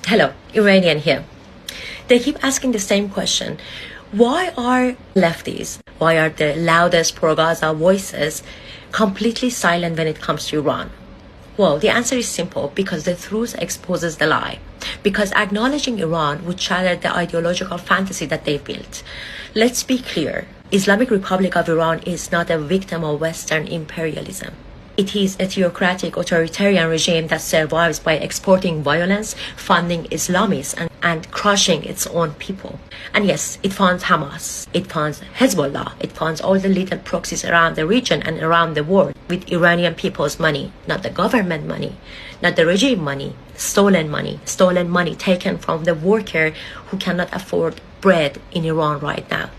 Hello, Iranian here. They keep asking the same question. Why are lefties, why are the loudest pro-Gaza voices completely silent when it comes to Iran? Well, the answer is simple, because the truth exposes the lie. Because acknowledging Iran would shatter the ideological fantasy that they built. Let's be clear. Islamic Republic of Iran is not a victim of Western imperialism. It is a theocratic authoritarian regime that survives by exporting violence, funding Islamists, and crushing its own people. And yes, it funds Hamas, it funds Hezbollah, it funds all the little proxies around the region and around the world with Iranian people's money, not the government money, not the regime money, stolen money taken from the worker who cannot afford bread in Iran right now.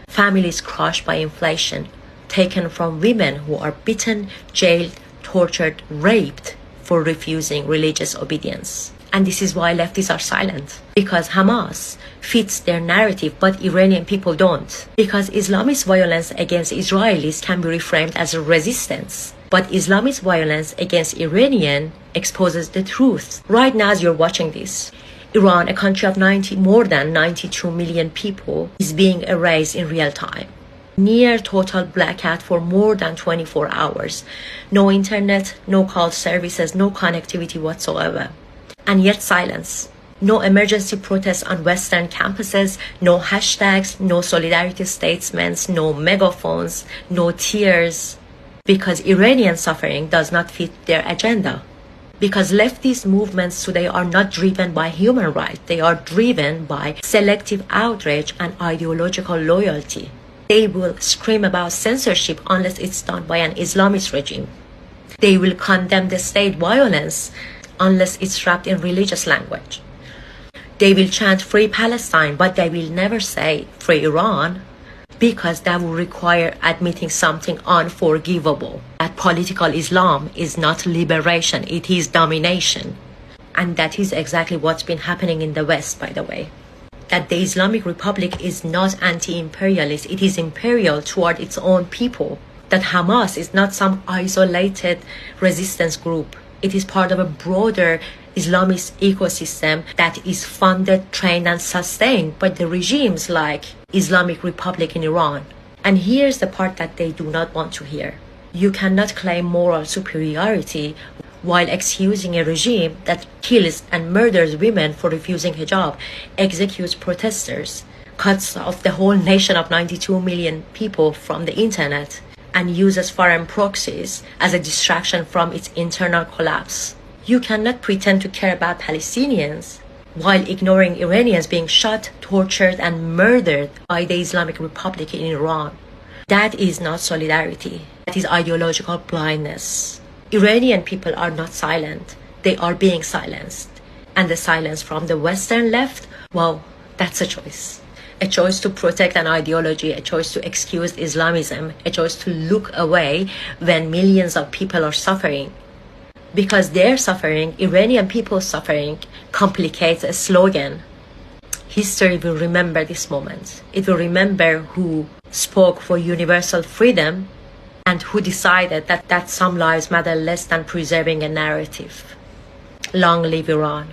Families crushed by inflation, taken from women who are beaten, jailed, tortured, raped for refusing religious obedience. And this is why leftists are silent. Because Hamas fits their narrative, but Iranian people don't. Because Islamist violence against Israelis can be reframed as a resistance. But Islamist violence against Iranian exposes the truth. Right now as you're watching this, Iran, a country of more than 92 million people, is being erased in real time. Near total blackout for more than 24 hours. No internet, no call services, no connectivity whatsoever. And yet silence. No emergency protests on Western campuses, no hashtags, no solidarity statements, no megaphones, no tears. Because Iranian suffering does not fit their agenda. Because leftist movements today are not driven by human rights, they are driven by selective outrage and ideological loyalty. They will scream about censorship unless it's done by an Islamist regime. They will condemn the state violence unless it's wrapped in religious language. They will chant free Palestine, but they will never say free Iran, because that will require admitting something unforgivable. That political Islam is not liberation, it is domination. And that is exactly what's been happening in the West, by the way. That the Islamic Republic is not anti-imperialist, it is imperial toward its own people. That Hamas is not some isolated resistance group. It is part of a broader Islamist ecosystem that is funded, trained, and sustained by the regimes like Islamic Republic in Iran. And here's the part that they do not want to hear. You cannot claim moral superiority while excusing a regime that kills and murders women for refusing hijab, executes protesters, cuts off the whole nation of 92 million people from the internet, and uses foreign proxies as a distraction from its internal collapse. You cannot pretend to care about Palestinians while ignoring Iranians being shot, tortured, and murdered by the Islamic Republic in Iran. That is not solidarity. That is ideological blindness. Iranian people are not silent. They are being silenced. And the silence from the Western left, well, that's a choice. A choice to protect an ideology, a choice to excuse Islamism, a choice to look away when millions of people are suffering. Because their suffering, Iranian people's suffering, complicates a slogan. History will remember this moment. It will remember who spoke for universal freedom and who decided that some lives matter less than preserving a narrative. Long live Iran.